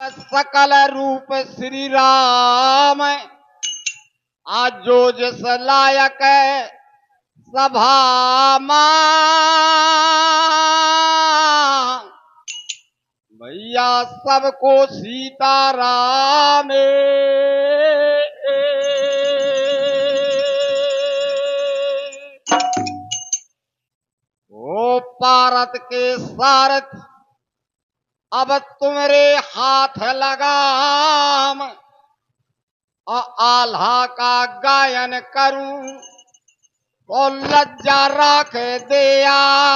सकल रूप श्री राम, आज जो जिस लायक सभा मां, भैया सबको सीताराम। ओ पारत के सारथ अब तुम्हारे हाथ लगाम, आल्हा का गायन करूं तो लज्जा राख दियान,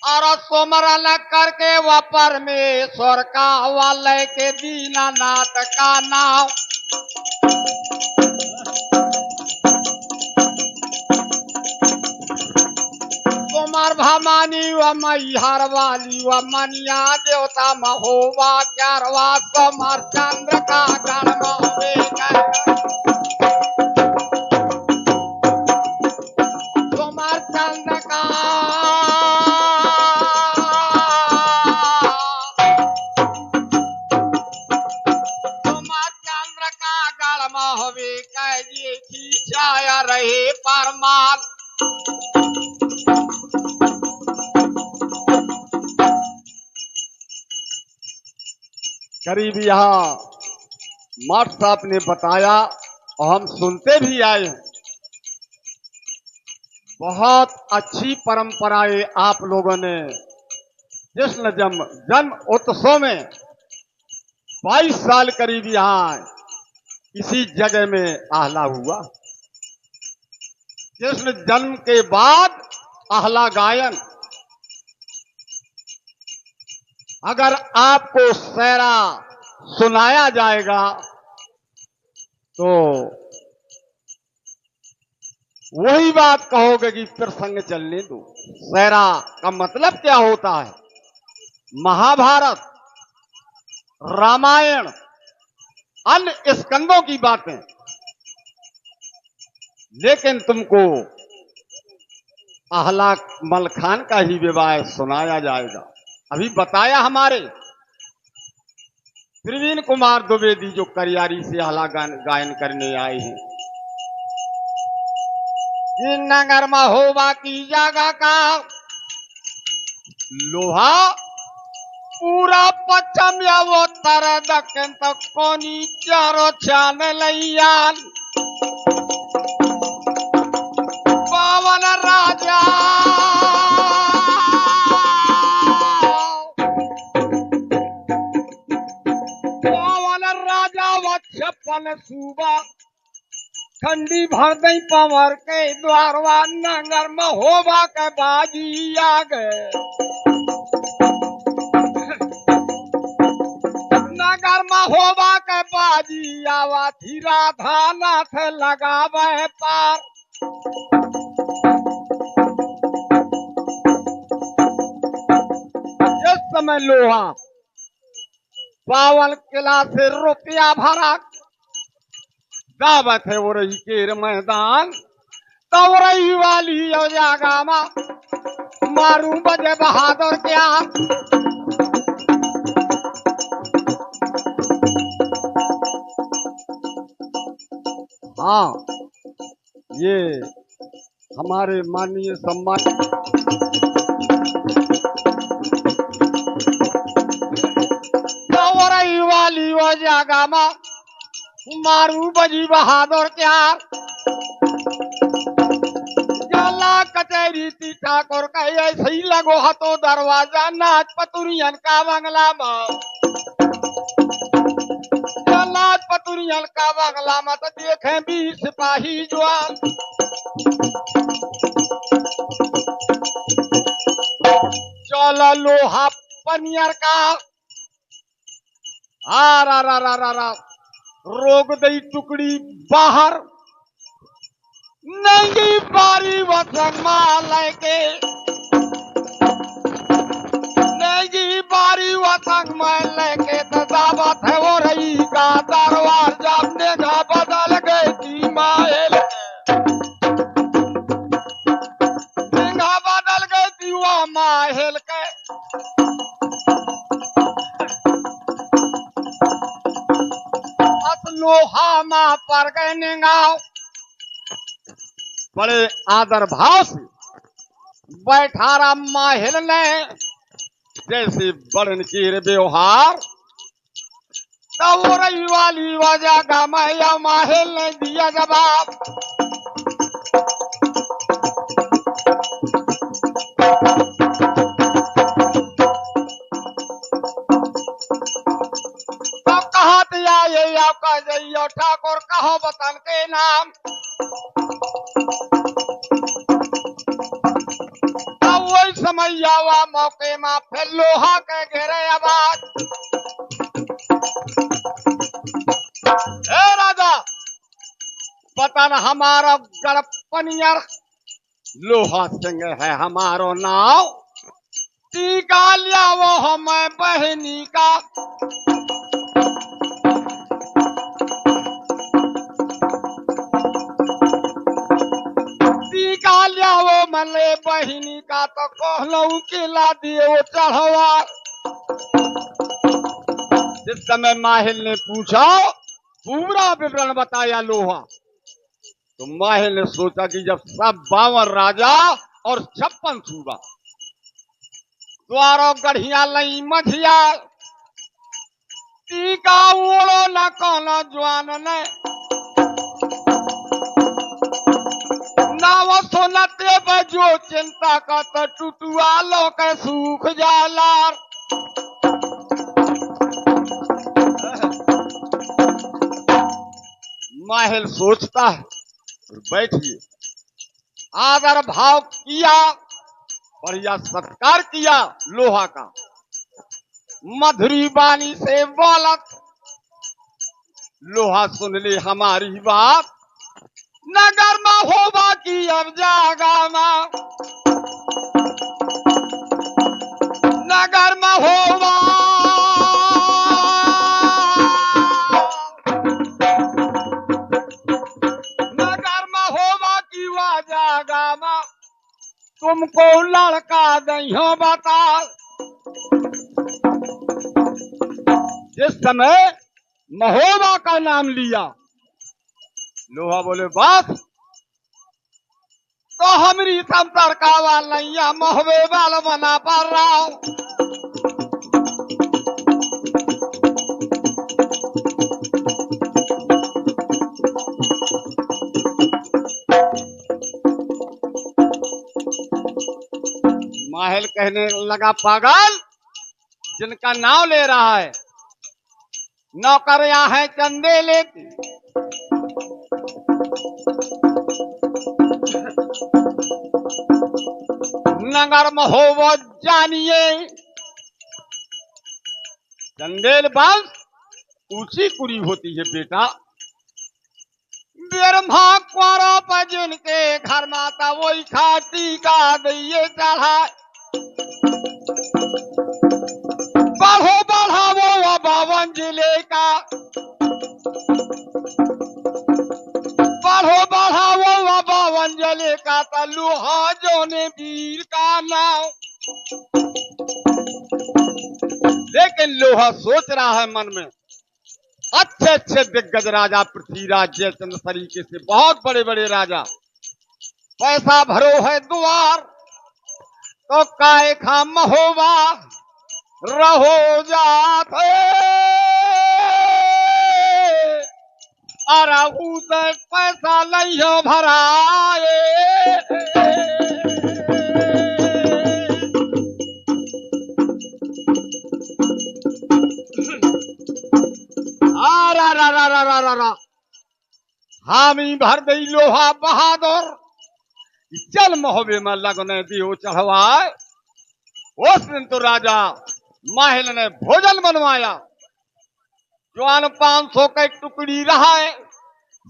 और सुमरन करके वह परमेश्वर का वाले के दीनानाथ का नाम। कुमार भवानी व मैहर वाली व मनिया देवता महोबा क्यारवा कुमार चंद्र का गण महोबे कुमार चंद्र का गण महोबे कहिए खींचाया रहे परमाल। करीब यहाँ मठ साहब ने बताया और हम सुनते भी आए हैं, बहुत अच्छी परंपराएं आप लोगों ने जश्न जन्म उत्सव में 22 साल करीब यहाँ इसी जगह में आहला हुआ। जश्न जन्म के बाद आहला गायन, अगर आपको सैरा सुनाया जाएगा तो वही बात कहोगे कि प्रसंग चलने दो। सैरा का मतलब क्या होता है? महाभारत, रामायण, अन्य स्कंदों की बातें, लेकिन तुमको आहला मलखान का ही विवाह सुनाया जाएगा। अभी बताया हमारे प्रवीण कुमार द्विवेदी जो करियारी से आहला गायन करने आए हैं। नगर महोबा की जगह का लोहा पूरा पश्चिम या उत्तर दक्षिण तक कोनी चारों छान लैयान, पावन राजा छप्पन सूबा खंडी भर दई पवर के द्वारवा, नगर महोबा के बाजी आ गए। नगर महोबा के बाजी आवा थी, राधा नाथ लगावे पार। इस समय लोहा पावन किला से रुपया भरा दावत है वो रही के मैदान, तो रही वाली जागा मारू बजे बहादुर क्या। हाँ, ये हमारे माननीय सम्मान वाली वो जागा मारू बजी बहादुर क्या। जला कचहरी थी ठाकुर का ऐसे ही लगो हतो दरवाजा, नाच पतुरियन का बंगला में। नाच पतुरियन का बंगला में तो देखे 20 सिपाही जवान। चलो लोहा पनियर का रोक दई टुकड़ी बाहर, नहीं बारी वचन लेके, नहीं बारी वचन लेके तो दावत है वो रही का दरबार। जब नेगा बदल गई थी माहेल, नेगा बदल गई थी वो माहेल के। लोहा माँ पर गए निगाह। बड़े आदर भाव से बैठा रहा माहिल ने, जैसे बड़न की व्यवहार। तब वो रही वाली वजह का मैया माहिल ने दिया जवाब। तो कहा दिया ये आपका जइयो ठाकुर कहो वतन के नाम। तब वही समय आवा मौके में फिर लोहा के घेरे आवाज। ए राजा वतन हमारा गड़पनियर, लोहा सिंह है हमारो नाव। टीका लिया वो हमें बहनी का। टीका लिया वो मले बहनी का, तो कहलऊ के ला दिए वो चढ़वा। जिस समय माहिल ने पूछा, पूरा विवरण बताया लोहा, तो माहिल ने सोचा कि जब सब 52 राजा और 56 सूबा द्वारों गढ़िया लई मझिया, टीका उड़ो न कोनो जवान ने। नाव सुनते बजो चिंता का, तो टुटुआ लो के सूख जाला। माहिल सोचता है, बैठिए। आदर भाव किया, बढ़िया सत्कार किया लोहा का। मधुरी बानी से बोलत, लोहा सुन ले हमारी बात। नगर में होगा की अब जागा मां, नगर में होगा। नगर में होगा की वह जागा मां, तुमको लड़का दइयो बता। जिस समय महोबा का नाम लिया, लोहा बोले बस तो हमारी सब तड़का वाला महोबे वाल बना पा रहा हूं। माहिल कहने लगा पागल, जिनका नाम ले रहा है नौकरियां हैं चंदे लेती। नगर में हो वो जानिए, चंदेल वंश ऊंची कुरी होती है बेटा। ब्रह्मा क्वारो पर जिनके घर माता वही खाटी का दिए चढ़ा। बढ़ो बढ़ावो 52 जिले का, बढ़ो बढ़ावो 52 जिले का, तो लोहा जो ने वीर का नाम। लेकिन लोहा सोच रहा है मन में, अच्छे अच्छे दिग्गज राजा पृथ्वीराज जयचंद्र तरीके से बहुत बड़े बड़े राजा, पैसा भरो है द्वार, तो काय खा महोबा रहो जाते। अरे उसे पैसा नहीं भराए। हामी भर दई लोहा बहादुर, चल महोबे में लगने दियो चढ़वाए। उस दिन तो राजा माहिल ने भोजन बनवाया, जवान 500 का एक टुकड़ी रहा है,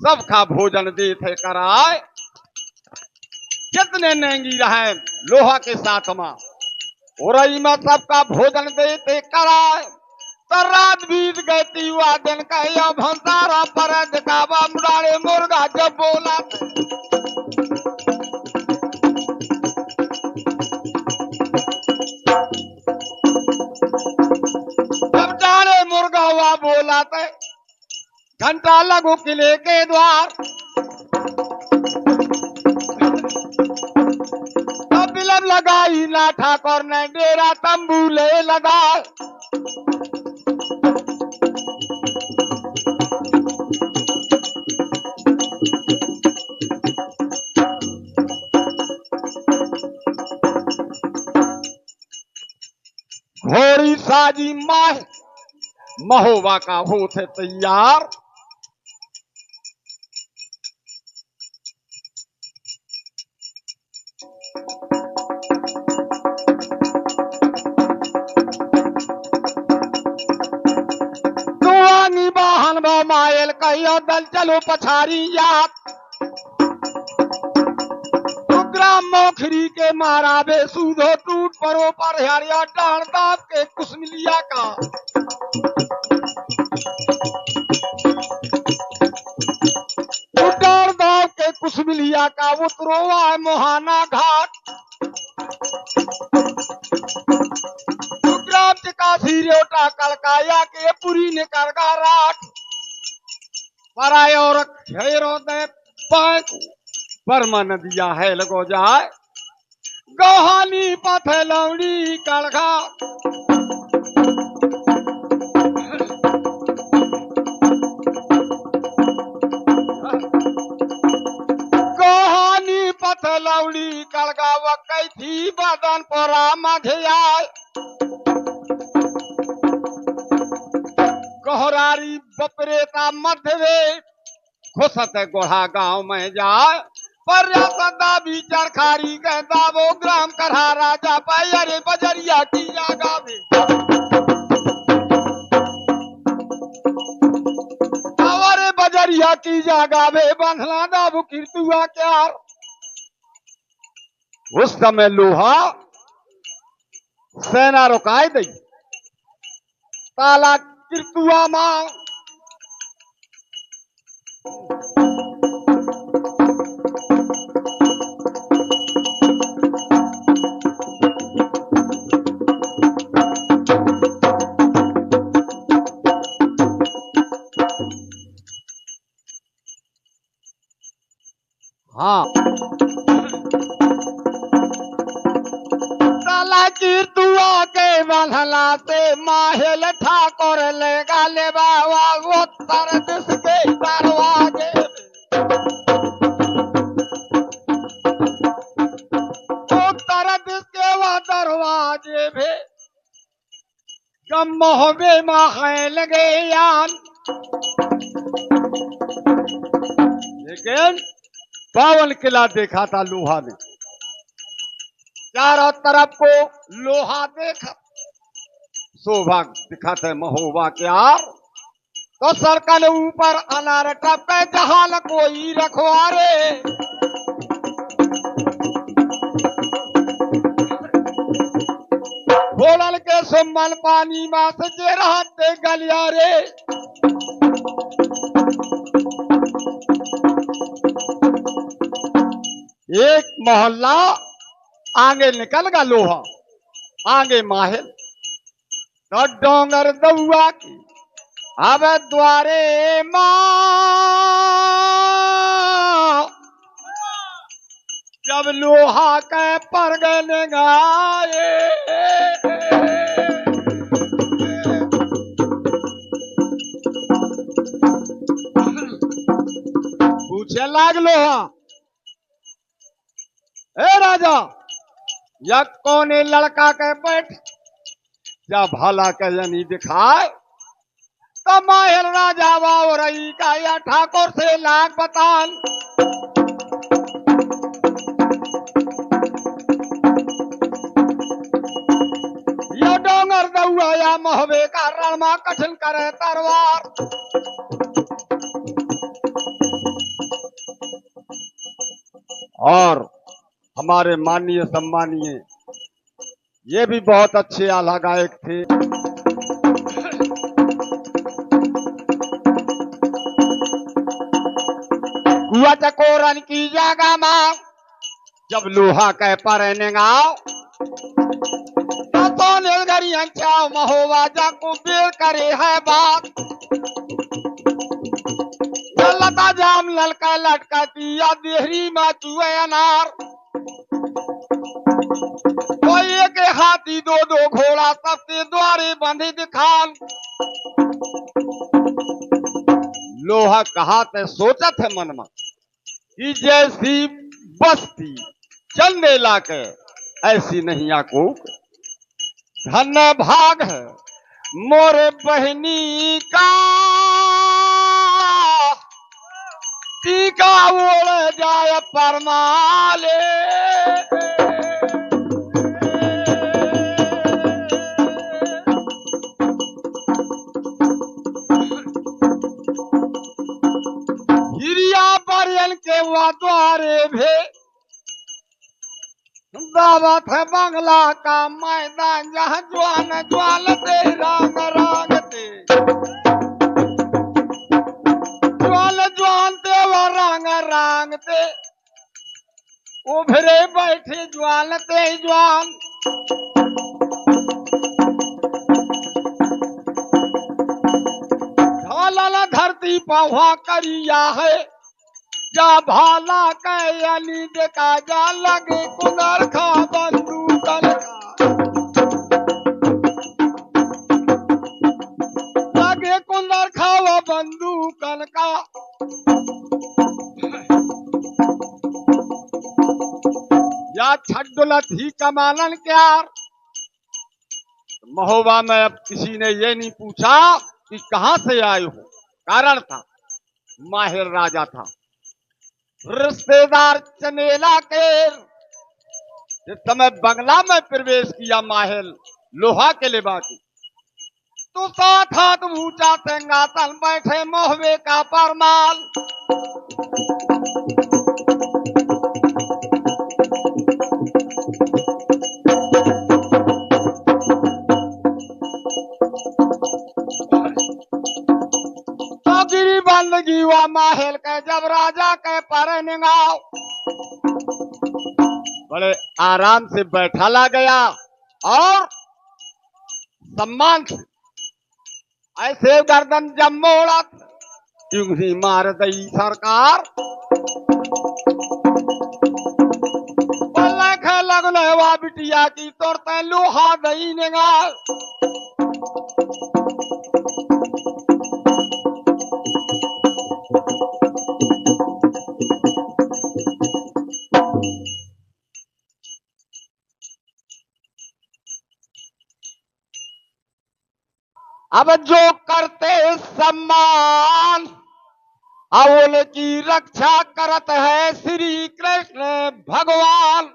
सबका भोजन दे थे कराए। कितने नेंगी रहे लोहा के साथ में, उरई में सबका भोजन दे थे कराए। तो रात बीत गई हुआ दिन कहियो भंसारा पर दिखावा मुरारे मुर्गा जब बोला। जब डाले मुर्गा हुआ बोला थे, घंटा लगो किले के द्वार, तब बिलब लगाई ना ठाकुर ने डेरा तंबू ले लगा। घोड़ी साजी माह महोबा का हो थे तैयार। दुआनी वाहन व मायल कहियो दल चलो पछारी याद। ग्राम मोखरी के मारा बे सूधो टूट परो पर हरिया डांड दाब के कुसमिलिया का। डांड दाब के कुसमिलिया का उतरोवा मोहाना घाट। ग्राम चिकासी रेवटा कलकाया के पुरी ने करगा राठ। पराय और खेरो दे बैंक बर्मा नदिया है लगो जाए। गहानी पथलौड़ी कलखा गहानी पथलौड़ी कलगा वकई थी बदन परा मघियाय। गहरारी बपरेता मध्यवे घुसत गोढ़ा गांव में जाए। पर सदा भी चरखारी कहता वो ग्राम करहा राजा पाई। अरे बजरिया की जागा में अरे बजरिया की जागा में बंधला दाबू कीर्तुआ क्या। उस समय लोहा सेना रुकाए दी ताला कीर्तुआ मां। हाँ ताला कीर्तुआ के बंधला से माहेल ठाकुर ले गाले बाबा उत्तर दिस के दरवाजे। उत्तर दिस के वह दरवाजे भी गम मोहबे माहे लगे यान। लेकिन 52 किला देखा था लोहा ने। चारों तरफ को लोहा देखा शोभा दिखाते महोबा के आर। तो सरकल ऊपर अनार टपके जहां कोई रखवारे। घोड़ल के सुमन पानी मास के रहते गलियारे। एक मोहल्ला आगे निकल गा लोहा आगे माहिल। तो डोंगर दउआ की अब द्वारे मां जब लोहा के पर गए गाए। पूछे लाग लोहा ए राजा या कौने लड़का के बैठ जब भला के जनी दिखाए। तो माहिर राजा बाव रही का या ठाकुर से लाख बतान। यो डोंगर दउआ या मोहबे का रणमा कठिन करे तरवार। और हमारे माननीय सम्मानीय ये भी बहुत अच्छे आला गायक थे। कुआ चकोरन की जगह मां जब लोहा कह पर गाओ। तो नीलगरी चाव महोबा जाको बेल करे है बात। लता जाम ललका लटकाती या देहरी में चूहे अनार। तो एक हाथी दो दो घोड़ा सबके द्वारे बंधे दिखान। लोहा कहा ते सोचत है मन में कि जैसी बस्ती चलने लाके ऐसी नहीं आको। धन्य भाग है मोरे बहनी का टीका ओढ़ जाए परमाले। हिरिया बरियन के हुआ द्वारे भे दावत है बंगला का मैदान जहाँ ज्वान ज्वालते रांग रांगते ज्वालते व रांग रांगते उभरे बैठे ज्वालते ज्वाल। ढाला धरती पहुआ करिया है जा भाला कैली देखा जा लगे कुदर खा बंदूकन का। लगे कुंदर खावा बंदूकन का। या छड्डुलत ही कमालन क्या। महोबा में अब किसी ने ये नहीं पूछा कि कहां से आए हो। कारण था माहिर राजा था। रिश्तेदार चनेला के जिस समय बंगला में प्रवेश किया माहिल लोहा के लिबासी तो साथ हाथ ऊंचा सिंहासन बैठे मोहबे का परमाल। गिरी बंदगी हुआ माहिल के जब राजा के पर निगाह बड़े आराम से बैठा ला गया और सम्मान से ऐसे गर्दन जब मोड़ा यूं ही मार दई सरकार। लगने हुआ बिटिया की तोड़ते लोहा दई निगाह। अब जो करते सम्मान अवल की रक्षा करत है श्री कृष्ण भगवान।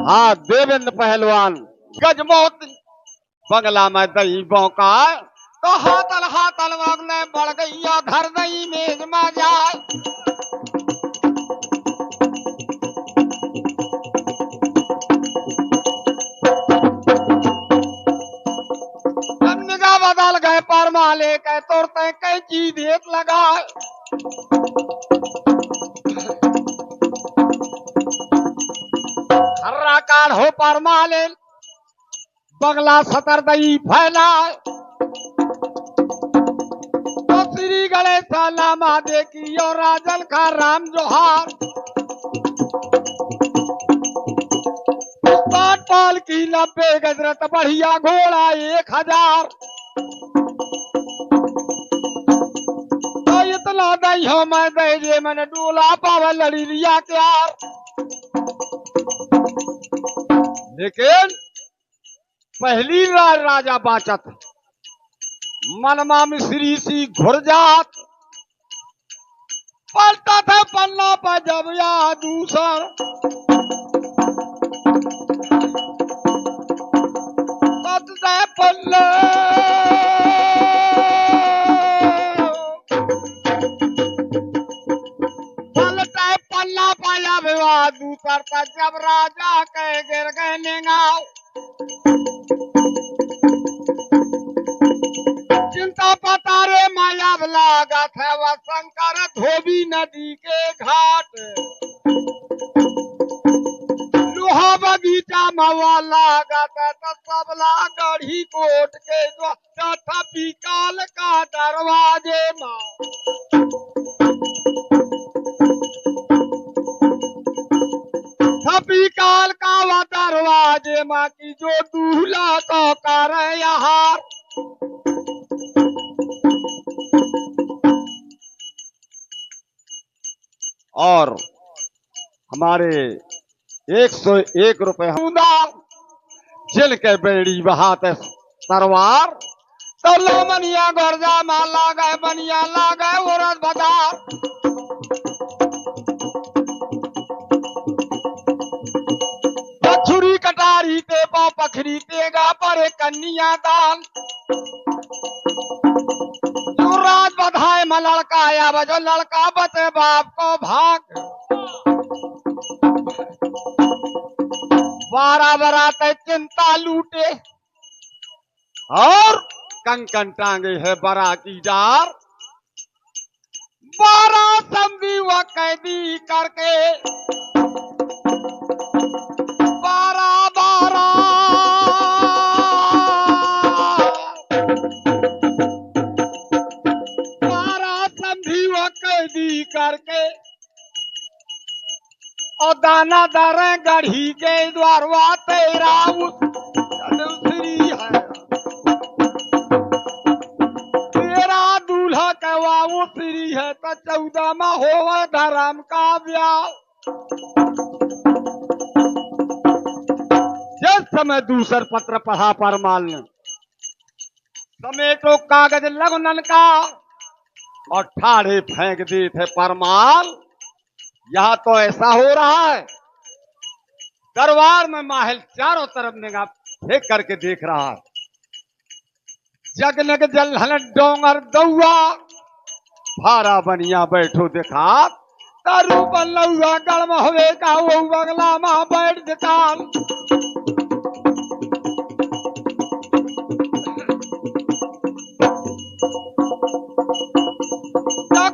हाँ देवेंद्र पहलवान गजमोत बंगला में दही बौका तो हाथल वागने बढ़ गई धर दही मेज में जाए। बदल गए परमाले के तोड़ते कई चीज एक लगा। हर्राकार हो परमाले बंगला सतरदई फैला। तो श्री गणेश लामा देखी और राजन का राम जोहार। पाल की 90 गजरत बढ़िया घोड़ा 1000। तो इतना दई हो मैं दे जे मैंने डोला पावा लड़ी लिया प्यार। लेकिन पहली बार राजा बाचत मनमा मिश्री सी घुर जात पलटा था पन्ना पर जब या दूसर। पल्ले पलटा पल्ला पाया विवाह दूसर पर जब राजा के गिर गए निगाह। चिंता पतारे माया लागत है वह शंकर धोबी नदी के घाट। लोहा बगीचा मवा लागत तो सबला गढ़ी कोट के थपी काल का दरवाजे माँ थपी काल का वा दरवाजे माँ की जो दूल्हा तो कर यार। और हमारे 101 रुपए जिल के बेड़ी बहाते सरवार तो लो मनिया गर्जा माला गए बनिया ला गए औरत बाजार। छुरी कटारी ते पाँव पखरी तेगा पर कन्या दान जो रात बधाए में लड़का आया बजो लड़का बचे बाप को भाग। 12 बराते चिंता लूटे और कंकन टांगे है बरा की डार। 12 समझी व कैदी करके 12 समझी व कैदी करके और दाना दरे गढ़ी के द्वारवा तेरा है तेरा दूल्हा कहवा वो श्री है तो 14 में होवे धर्म का ब्याह। जिस समय दूसर पत्र पढ़ा परमाल ने समेटो कागज लगनन का और ठाड़े फेंक दिए थे परमाल। यहाँ तो ऐसा हो रहा है दरबार में माहल चारों तरफ निगाह फेंक करके देख रहा है। जगनग जलहन डोंगर दौआ भारा बनिया बैठो देखा तारू बल्लुआ गड़म होवे का वो बगला में बैठ देताल।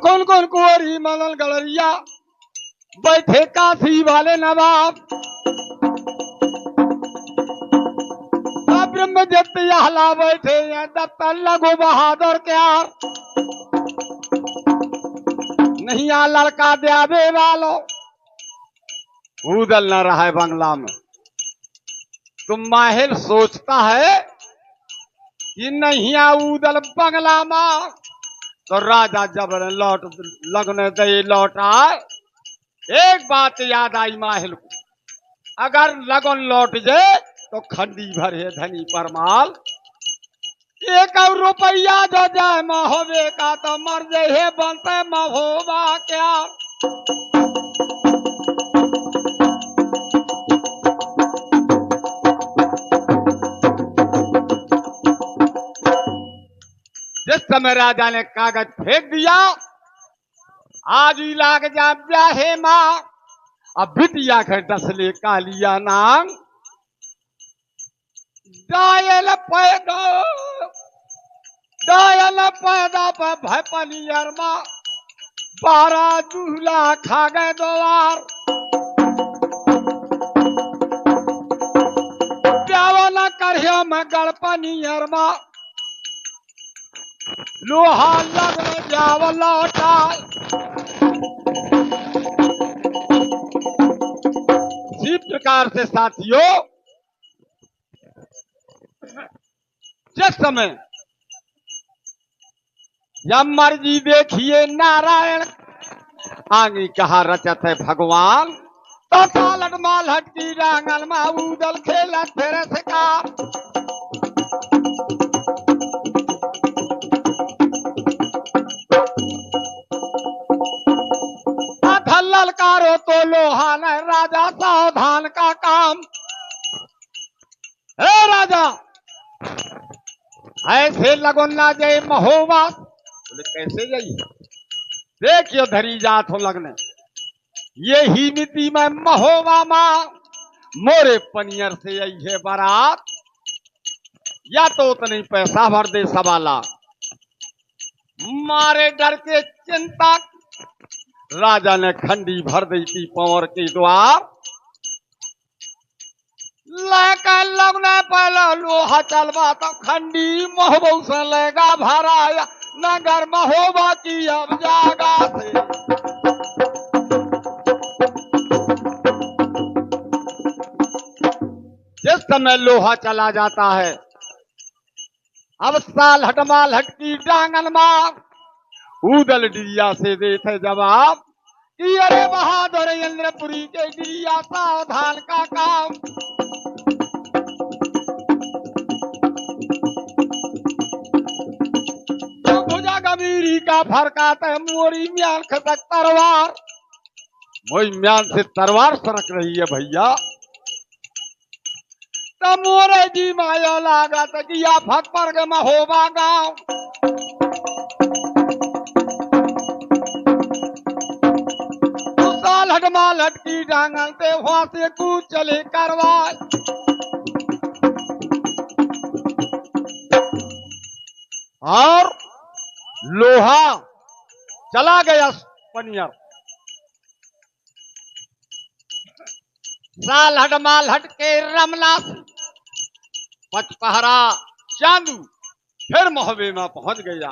कौन कौन कुंवरी मलल गलरिया बैठे काशी वाले नवाब ब्रह्म जतियाला बैठे हैं दफ्तर लगो बहादुर क्या नहीं आ लड़का द्यावे वालो उदल न रहा है बंगला में। तुम माहिर सोचता है कि नहीं आ उदल बंगला में तो राजा जबर लौट लगने दे लौट आए। एक बात याद आई माहिल को अगर लगन लौट जाए तो खंडी भर है धनी परमाल। 1 रुपया जो जाए महोबे का तो मर जाए बनते महोबा क्या। जिस समय राजा ने कागज फेंक दिया आज ही लाग जा ब्याहे माँ अब बिटिया के डसले कालिया नाम डायल पैदा पर भयपनियर माँ 12 दूल्हा खा गए द्वार। प्यावला करियो में गड़पनियर माँ लोहा लगने जावला उठाए। इसी प्रकार से साथियों जिस समय जब मर्जी देखिए नारायण आगे कहा रचत है भगवान तो सालट मालहट की रांगल में उदल खेलत फिर शिकार। ललकारो तो लोहा न राजा सावधान का काम। हे राजा ऐसे लगो ना जाए महोबा। बोले कैसे जाइए देखियो धरी जात हो लगने ये ही नीति में महोबा माँ मोरे पनियर से आई है बारात या तो उतनी पैसा भर दे सवाला मारे डर के चिंता राजा ने खंडी भर दी थी पंवर के द्वार। लेके लगने पहले लोहा चलवा तो खंडी मोहबू से लेगा भराया नगर महोबा की अब जागा से। जिस समय लोहा चला जाता है अब साल हटमाल हटकी डांगन मार उदल डिरिया से देते जवाब कि अरे बहादुर इंद्रपुरी के डिरिया सावधान का काम। तो भुजा गंभीरी का फरकाते मोरी म्यान खसक तलवार मोई म्यान से तलवार सरक रही है भैया। तो मोरे जी मायो लागत किया फट पर के महोबा गाँव। हटमाल हटकी डांगल ते वहां से कूद चले करवाए। और लोहा चला गया पनियर। साल हटमाल हटके रमला पचपहरा चांदू फिर मोहबे में पहुंच गया।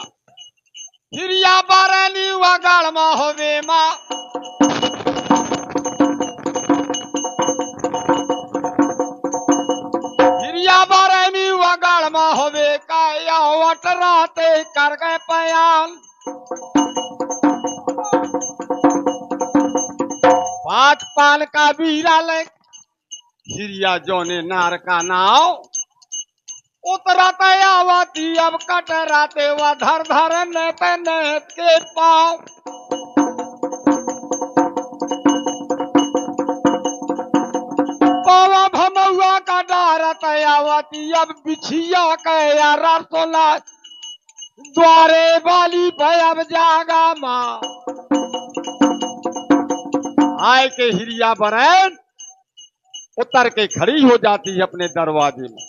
फिर या बारनी हुआ गाड़ मोहबे में होवे का या वटराते कर गए पयान। पाँच पान का बीरा ले हिरिया जोने नार का नाव उतराते आवती अब कटराते व धर धर नेते नेत के पाँव। पावा भमौआ का डारत आवती अब बिछिया के या रसोला द्वारे वाली भयब जागा माँ। आय के हिरिया बरैन उतर के खड़ी हो जाती है अपने दरवाजे में।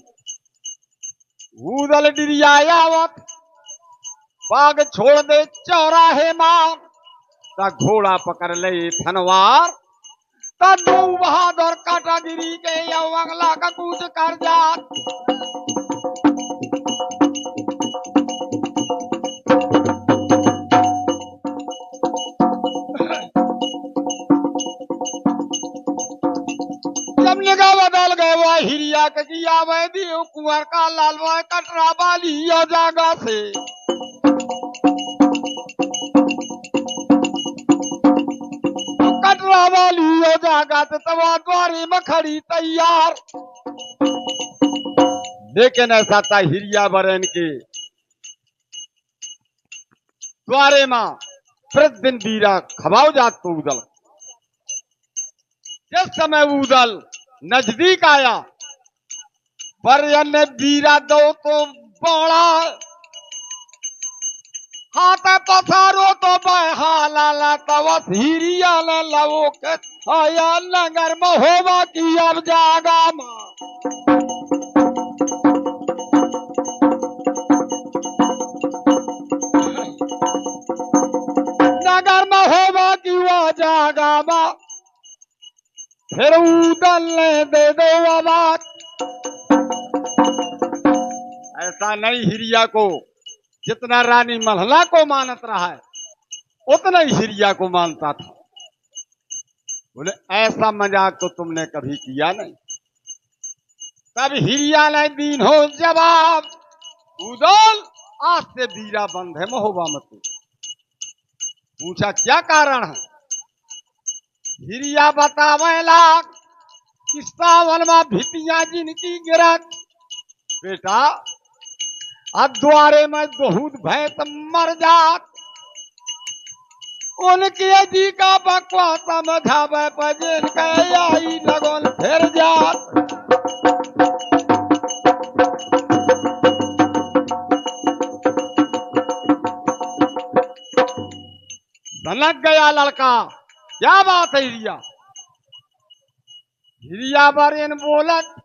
उदल डिरिया आवत बाग छोड़ दे चौराहे माँ ता घोड़ा पकड़ ले थनवार तू बहादुर काटागिरी के अगला का कूच कर जात। जब निगाह बदल गए वह हिरिया के किया वह दियो कुंवर का लाल वह कटरा वाली जागा से। कटरा वाली जागा तो तवा द्वारे में खड़ी तैयार। लेकिन ऐसा था हिरिया बरन के द्वारे में प्रतिदिन बीरा खबाव जात को उदल। जिस समय उदल नजदीक आया बरयन ने बीरा दो तो बड़ा हाथ पसारो तो बहाला तवस हिरिया न लवो के आया नगर महोबा की अब जागा माँ। नगर महोबा की वह जागा माँ फिर उदल ने दे दो आवाज। ऐसा नहीं हिरिया को जितना रानी मल्हला को मानत रहा है उतना ही हिरिया को मानता था। बोले ऐसा मजाक तो तुमने कभी किया नहीं। तब हिरिया ने दीन हो जवाब उदल आज से बीरा बंद है महोबा मत। पूछा क्या कारण है। हिरिया बतावे लाग किस्तावन में भितियां जिनकी गिरत बेटा अब द्वारे में बहुत भैंस मर जात। उनके जी का बकवा समझावे पजिन के आई लगन फिर जात। सनक गया लड़का क्या बात है हिरिया। हिरिया बरन बोलत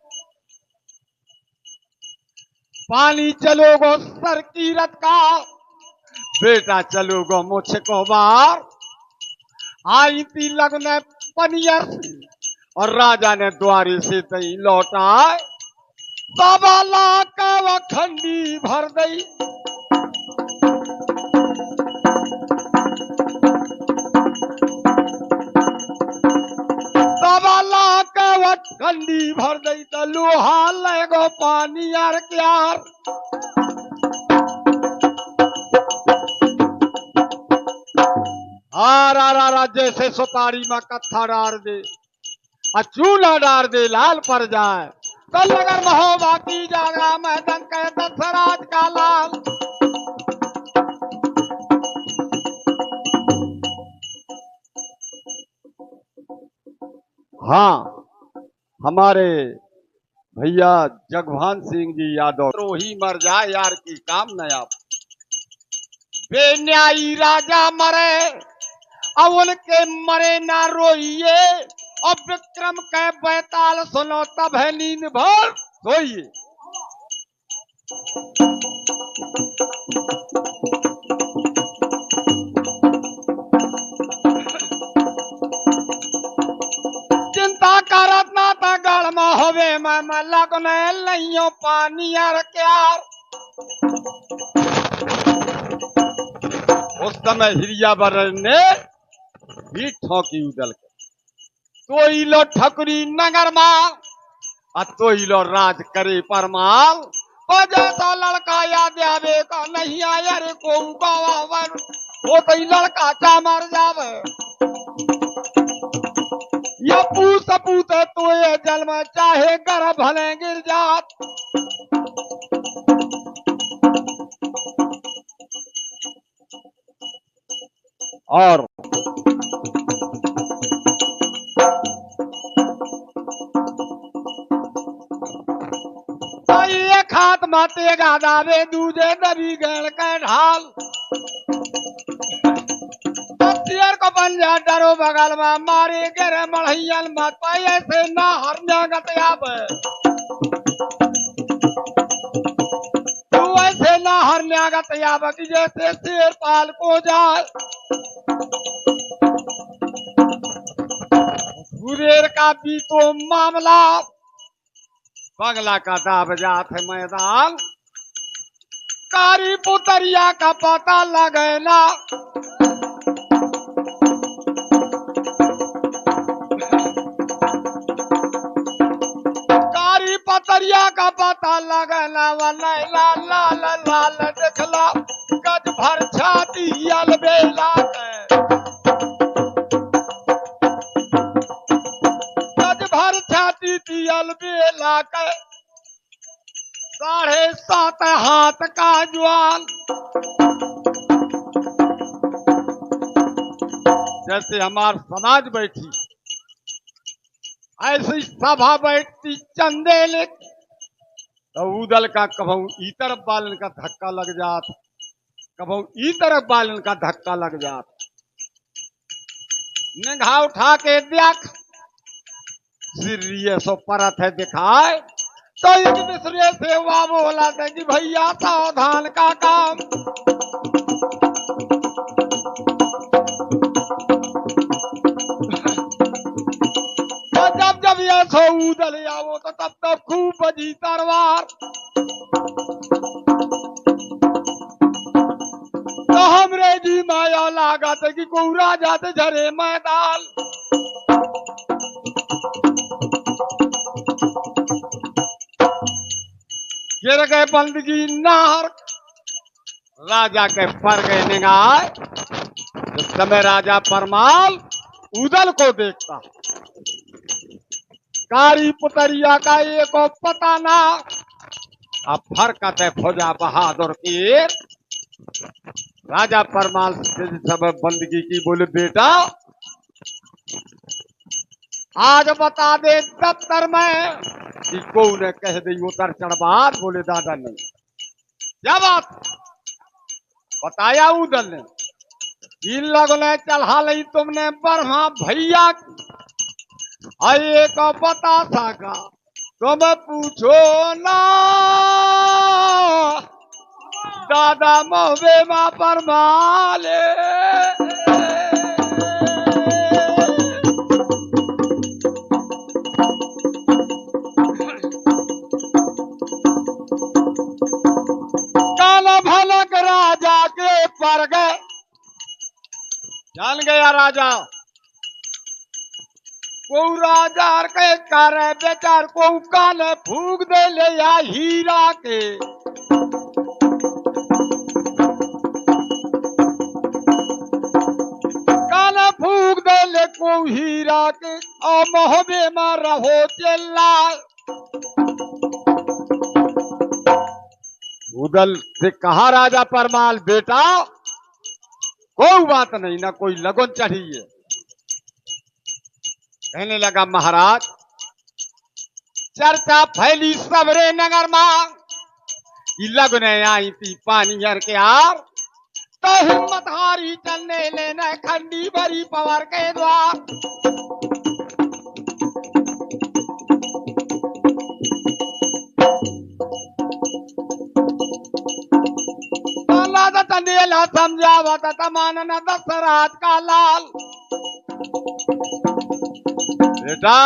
पानी चलोगो सर की रत का बेटा चलोगो मुझ को बार आई थी लगने पनियर और राजा ने द्वारे से तई लौटाए, 1.25 लाख का वह खंडी भर दई। 1.25 लाख का वह खंडी भर दई, तो लोहा लगो पानी यार क्यार। रा जैसे सुपारी में कत्था डार दे, चूल्हा डार दे लाल पर जाए, कल अगर महोबा की जागा मैदान कह दशराज का लाल। हाँ, हमारे भैया जगभान सिंह जी यादव, द्रोही मर जाए यार की काम नया, बेन्यायी राजा मरे अब उनके मरे ना रोइए, और विक्रम के बैताल सुनो तब है नींद भर सोइए। चिंता करत ना था गढ़ में होवे मैं लगने लइयो पानी यार क्यार। उस समय हिरियावर ने भी ठोकी उदल के, तो इलो ठकुरी नगर मां, तो इलो राज करे परमाल। और जैसा लड़का याद आवे का नहीं आया रे को गावर, वो तो लड़का चा मर जावे। ये पूत पूत तो ये जल में चाहे घर भले गिर जात। और एक हाथ माते गादावे दूजे दबी गैल के ढाल, शेर को पंजा डरो बगल में मारे गिरे मढ़ैयल मत पाए से ना हरना गतयाब। तू ऐसे ना हरना गतयाब कि जैसे शेर पाल को जाए। गुरेर का भी तो मामला, बंगला का दाब जात है मैदान, कारी पुतरिया का पता लगेना। कारी पुतरिया का पता लगेना, वनैला लाल लाल देखला गज भर छाती अलबेला के, गज भर छाती अलबेला के, 7.5 हाथ का ज्वाल। जैसे हमार समाज बैठी ऐसी सभा बैठती चंदेल, तो उदल का कभू ई तरफ बालन का धक्का लग जात, कभू ई तरफ बालन का धक्का लग जात। निगाह उठा के देख, सिर सो परत है दिखाए, तो एक दूसरे से हुआ बोला था कि भैया सावधान का काम। तो जब ये सो उदल आओ तो तब खूब बजी तलवार। तो हमरे जी माया लागा था कि कोरा जाते झरे मैदान। गिर गए बंदगी नार, राजा के पर गए निगाह। उस समय राजा परमाल उदल को देखता, कारी पुतरिया का एक पता ना, अब फरकत है फौजा बहादुर की। राजा परमाल सब बंदगी की बोले, बेटा आज बता दे दफ्तर में कि कौन कह दी उतर चढ़बार। बोले दादा नहीं, क्या बात बताया उदल ने, इन लोगों ने चढ़ा ली तुमने बरहा भैया, एक बता सका तुम पूछो ना, दादा मोहबे मा परमाले। जान गया राजा को राजा के करे बेचार को कान फूक दे ले या हीरा के कान फूक दे ले को हीरा के और मोहबे में रहो चिल्ला। उदल से कहा राजा परमाल बेटा कोई बात नहीं ना कोई लगन चढ़ी है। कहने लगा महाराज चर्चा फैली सबरे नगर में लगने आई थी पानी हर के आर तो हिम्मत हारी चलने लेने खंडी भरी पवर के द्वार। चंदेला समझावत तमानन दशरथ का लाल बेटा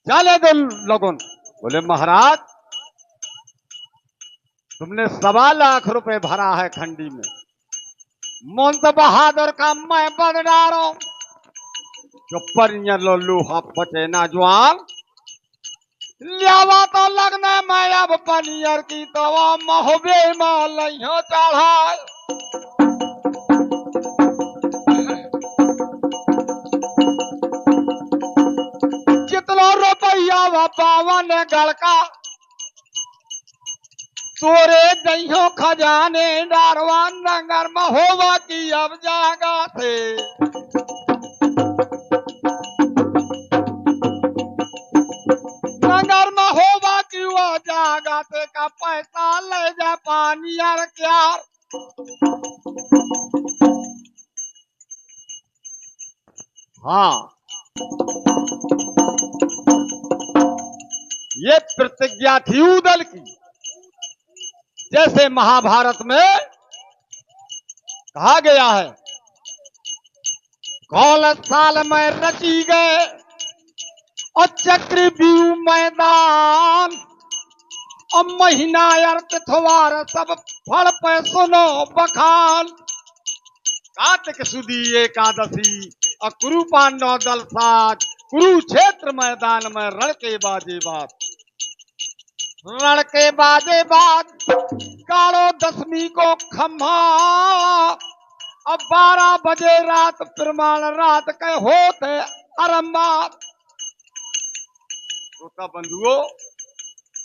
चले दो लोगों। बोले महाराज तुमने 1.25 लाख रुपए भरा है खंडी में मोंत बहादुर का मैं बन डारो जो परियर लो लोहा पचे ना जवान लियावा तो लगने मैं अब पनियर की तो महोबे में लइहो चढ़ाए। कितना रुपया व 52 गड़का तोरे दइहो खजाने डारवा नगर महोबा की अब जागा थे। नगर महोबा की वो जागा थे का पैसा ले जा पानी यार क्या। हाँ ये प्रतिज्ञा थी उदल की जैसे महाभारत में कहा गया है कौल साल में रची गए और चक्रव्यूह मैदान और महीना अर्थ थवार सब फल पे सुनो बखान। कार्तिक सुदी एकादशी और कुरु पांडव दल साज कुरुक्षेत्र मैदान में रण के बाजे बात कालो 10वीं को खम्हा अब 12 बजे रात प्रमाण रात के होते आरंभ। श्रोता बंधुओं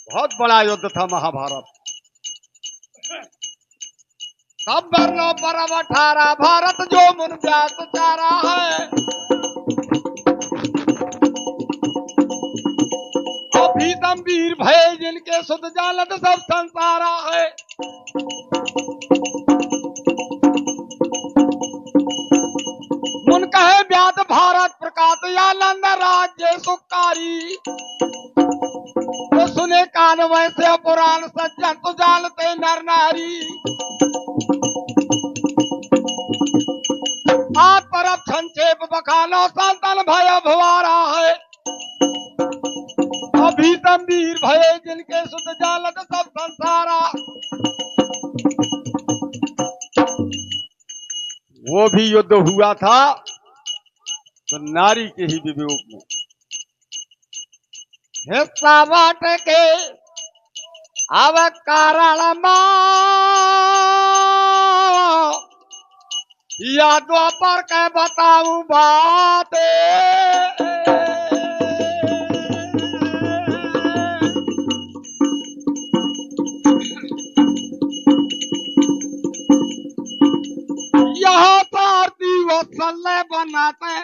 बहुत बड़ा युद्ध था महाभारत। सब वर्णों पर 18 भारत जो मुन व्यास चारा है अभीतम वीर भय जिनके सुध जालत सब संसारा है। मुन कहे व्यास भारत प्रकाश आनंद राज्य सुकारी तो सुने कान वैसे पुराण सज्जन तो जानते नर नारी। आप तरफ संक्षेप बखानो संतन भय भवारा है अभीतम वीर भय जिनके सुध जालत सब संसारा। वो भी युद्ध हुआ था तो नारी के ही वियोग में हिस्सा बांट के अब कारण या द्वापर के बताऊं बात यहाँ पार्थी वत्सल्य बनाते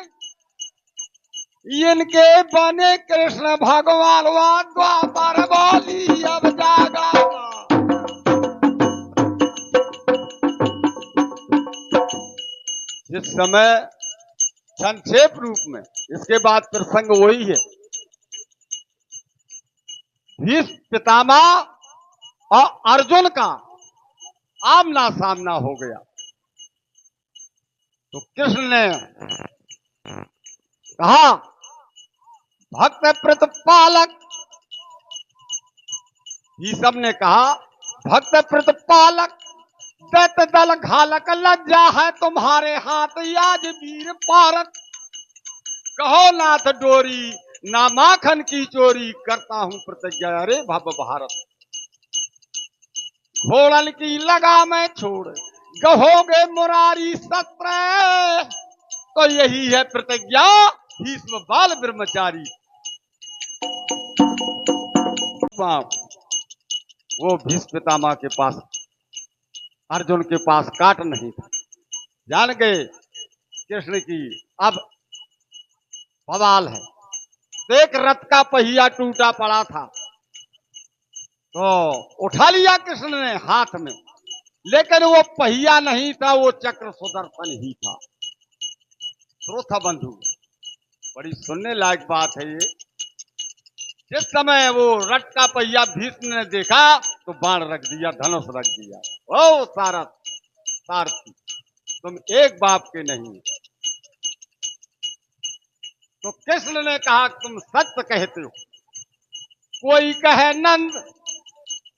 इनके बने कृष्ण भगवान द्वापर बोली अब जागा। इस समय संक्षेप रूप में इसके बाद प्रसंग वही है भीष्म पितामह और अर्जुन का आमना सामना हो गया। तो कृष्ण ने कहा भक्त प्रतिपालक ही सबने कहा भक्त प्रतिपालक दैत दल घालक लज्जा है तुम्हारे हाथ, आज वीर पारत कहो नाथ डोरी, ना माखन की चोरी, करता हूं प्रतिज्ञा अरे भव भारत। घोड़न की लगा मैं छोड़ गहोगे मुरारी सत्र, तो यही है प्रतिज्ञा भीष्म बाल ब्रह्मचारी। वो भीष्म पितामह के पास, अर्जुन के पास काट नहीं था, जान गए कृष्ण की अब बवाल है। तो एक रथ का पहिया टूटा पड़ा था, तो उठा लिया कृष्ण ने हाथ में, लेकिन वो पहिया नहीं था, वो चक्र सुदर्शन ही था। श्रोता बंधु, बड़ी सुनने लायक बात है ये। जिस समय वो रथ का पहिया भीष्म ने देखा तो बाण रख दिया, धनुष रख दिया। ओ सारथी, तुम एक बाप के नहीं। तो कृष्ण ने कहा तुम सत्य कहते हो। कोई कहे नंद,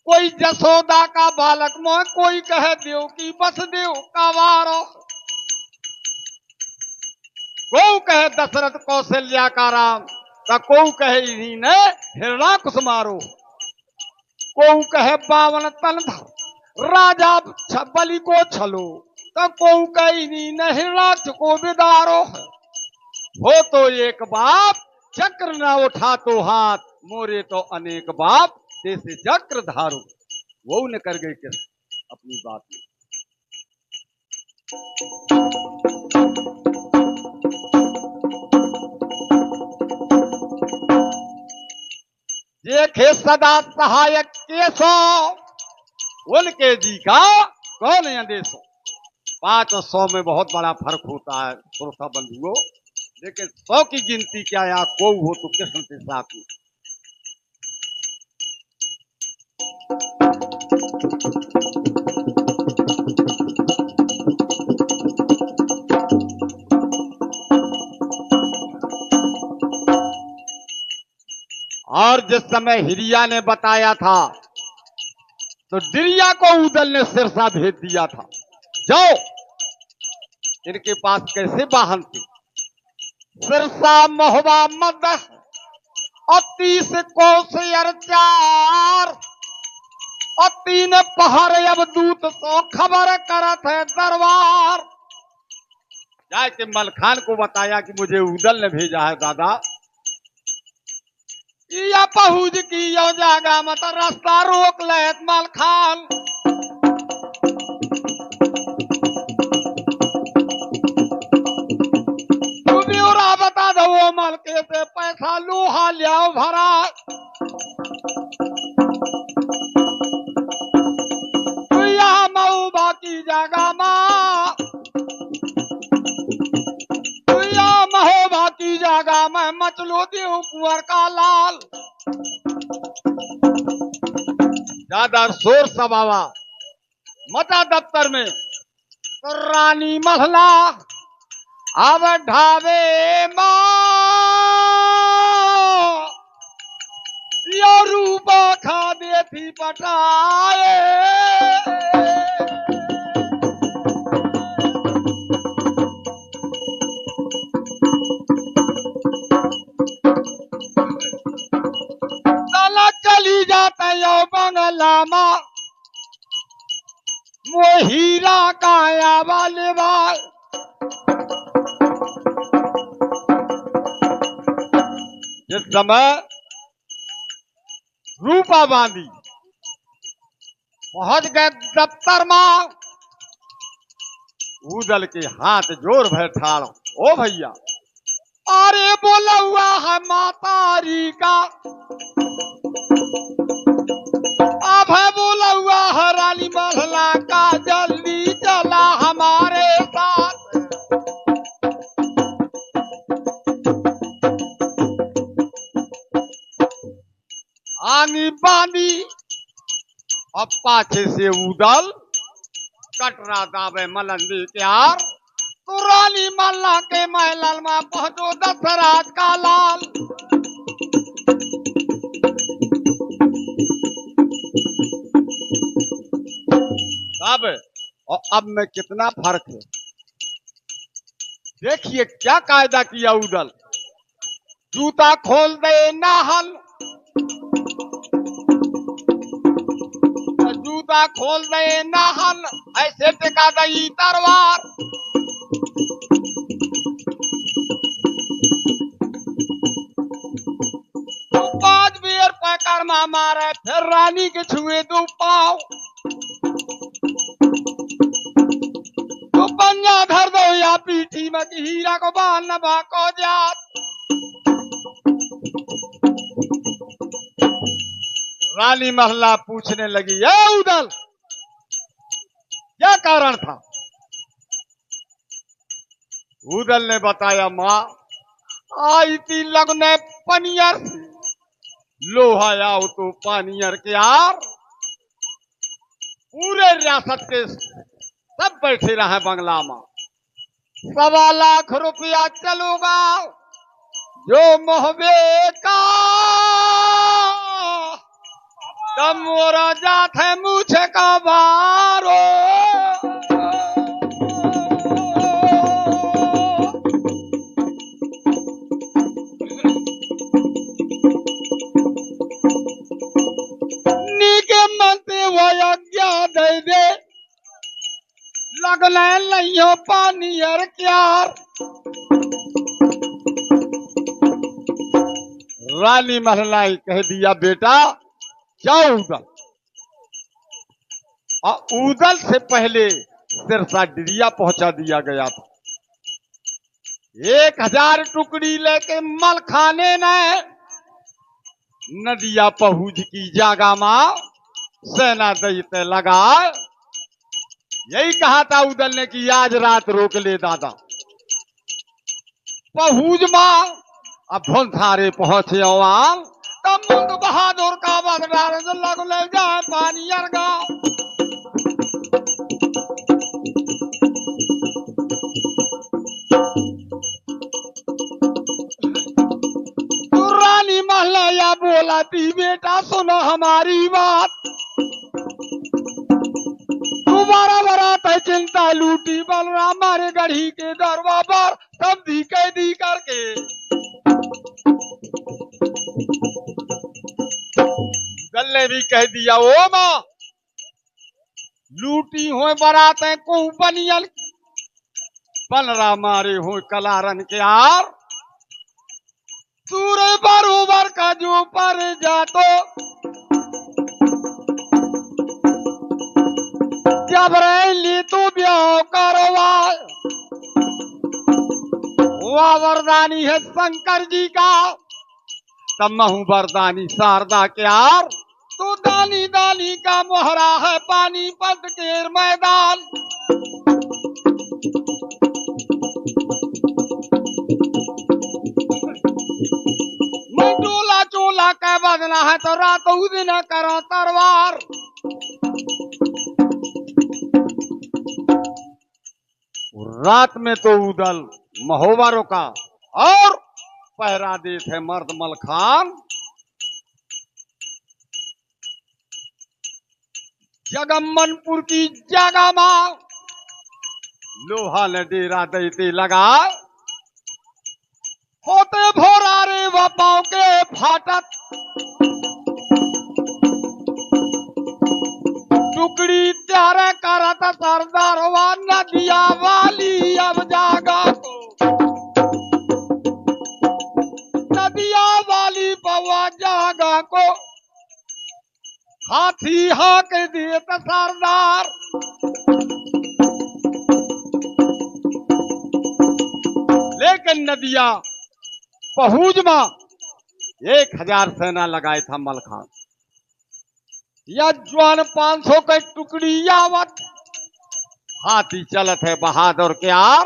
कोई जसोदा का बालक मोह, कोई कहे देव की वसुदेव का वारो, को कहे दशरथ कौशल्या का राम, को कहे इन्हीं ने हिरणाकुश मारो, को कहे बावन तन राजा बलि को छलो, तो को कहे इन्हीं ने हिरणाक्ष को विदारो। हो तो एक बाप चक्र न उठा तो हाथ, मोरे तो अनेक बाप जैसे चक्र धारो। वो न कर गए कृष्ण अपनी बात में। देखे सदा सहायक केसो, उनके जी का कौन आदेशो। 500 में बहुत बड़ा फर्क होता है श्रोता बंधुओं, लेकिन 100 की गिनती क्या है, को हो तो कृष्ण के साथ में। और जिस समय हिरिया ने बताया था तो डिरिया को उदल ने सिरसा भेज दिया था, जाओ इनके पास कैसे वाहन थे। सिरसा महुआ मद और 30 कोस चार, और 3 पहर अब दूत तो खबर करत है दरबार। जाके मलखान को बताया कि मुझे उदल ने भेजा है दादा, या पहुंच की यो जागा मत रास्ता रोक लेत मलखान। बता दो वो मलके से पैसा लोहा लियाओ भरा, मऊ बाकी जागा माँ, महो बाकी जागा मैं मचलो देव कुंवर का लाल। ज्यादा शोर सबावा मचा दफ्तर में, तो रानी महला अब ढावे माँ, यो रूपा खा दे थी पटाए। चला चली जाता यो बंगला माँ, वो हीरा काया वाले बाल। जिस समय रूपा बांधी पहुंच गए दफ्तर मां, उदल के हाथ जोर बैठा, ओ भैया अरे बोला हुआ है मातारी का, अब है बोला हुआ है रानी महला का, जल्दी चला हमारे साथ। आनी बांधी अब पाछे से उदल कटरा दावे मलंदी प्यार, तो रानी मल्ला के महल में पहुंचो दशराज का लाल। अब और अब में कितना फर्क है। देखिए क्या कायदा किया उदल, जूता खोल दे नाहल, जूता खोल दे नाहल, ऐसे टिका दई तलवार। तो 5 बेर पैकरमा मारे, फिर रानी के छुए 2 पाँव। तो पंजा धर दो या पीठी में कि हीरा को बाल न भाको जात। रानी महला पूछने लगी, ए उदल क्या कारण था? उदल ने बताया, माँ आई थी लगने पनियर से, लोहा आओ तो पानियर के यार। पूरे रियासत के सब बैठे रहे बंगला में, 1.25 लाख रुपया चलूगा जो मोहबे का, तब मोरा जात है मुझे का बारो। नीके मनते वो आज्ञा दे दे, लगने लइयो पानियर क्यार। रानी महलाई कह दिया, बेटा जाओ उदल। और उदल से पहले सिरसा डिरिया पहुंचा दिया गया था। 1000 टुकड़ी लेके मलखाने ने नदिया पहुंच की जागा मां सेना दैते लगा। यही कहा था उदल ने कि आज रात रोक ले दादा। पहुंच मां अब भोंथारे पहुंचे अवाम, तब मुंद बहादुर का बदलार लग ले जाए पानियर गांव। तो रानी महला बोला थी, बेटा सुनो हमारी बात, तुम्हारा बरात है चिंता लूटी, बलराम मारे गढ़ी के दरबार पर सब दी कैदी करके। दल ने भी कह दिया, ओ मां लूटी हो बरातें को बनियल, बलराम मारे हो कलारन के यार। सूरे बरोबर का जो पर जातो, जब रैली तो ब्याह करवाए, वह वरदानी है शंकर जी का, तब महू वरदानी शारदा के यार। तो दानी दानी का मोहरा है पानीपत के मैदान। मैं चोला चोला का बदला है तो रात दिन करो तरवार। रात में तो उदल महोबारों का और पहरा दे थे मर्द मलखान। जगम्मनपुर की जगह मां लोहा ने डेरा देते लगा, होते भोरारे व पांव के फाटक, टुकड़ी त्यारे करत सरदार व नदिया वाली अब जागा को, नदिया वाली पवा जागा को हाथी हाक देत सरदार। लेकिन नदिया पहुंच मां 1000 सेना लगाए था मलखान, या जवान 500 के टुकड़ी आवत, हाथी चलत है बहादुर के यार।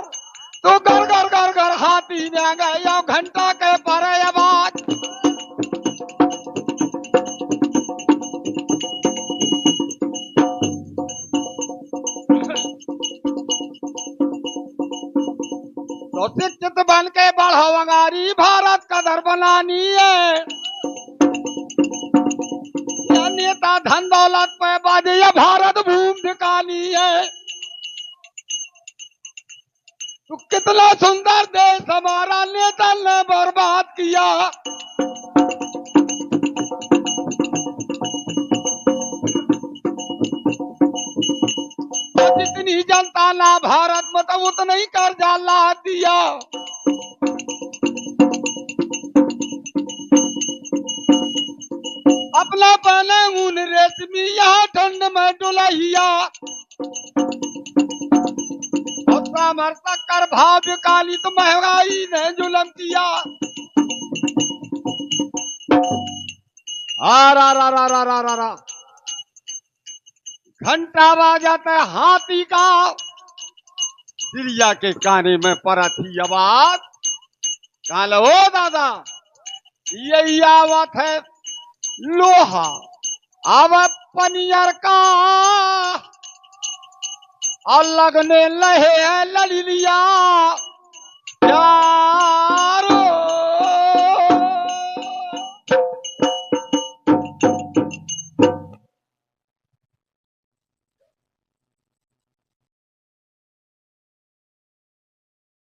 तो गर गर गर गर हाथी में गए घंटा के परे आवाज। तो शिक्षित बन के बढ़ावंगारी भारत का दर बनानी है, नेता धन दौलत पे बाजे भारत भूमि दिखानी है। तू कितना सुंदर देश हमारा नेता ने बर्बाद किया। तो जितनी जनता ना भारत में तो उतना ही कर्जा ला दिया। अपना पहले ऊन रेशमी यहाँ ठंड में डुलहिया। सामर्थ्य कर भाव काली तो महंगाई ने जुलम किया। आ घंटा बाजाता है हाथी का, चिड़िया के काने में परथी आवाज। काल हो दादा यही आवत है लोहा आवत पनियर का, और लगने लहे है ललिया।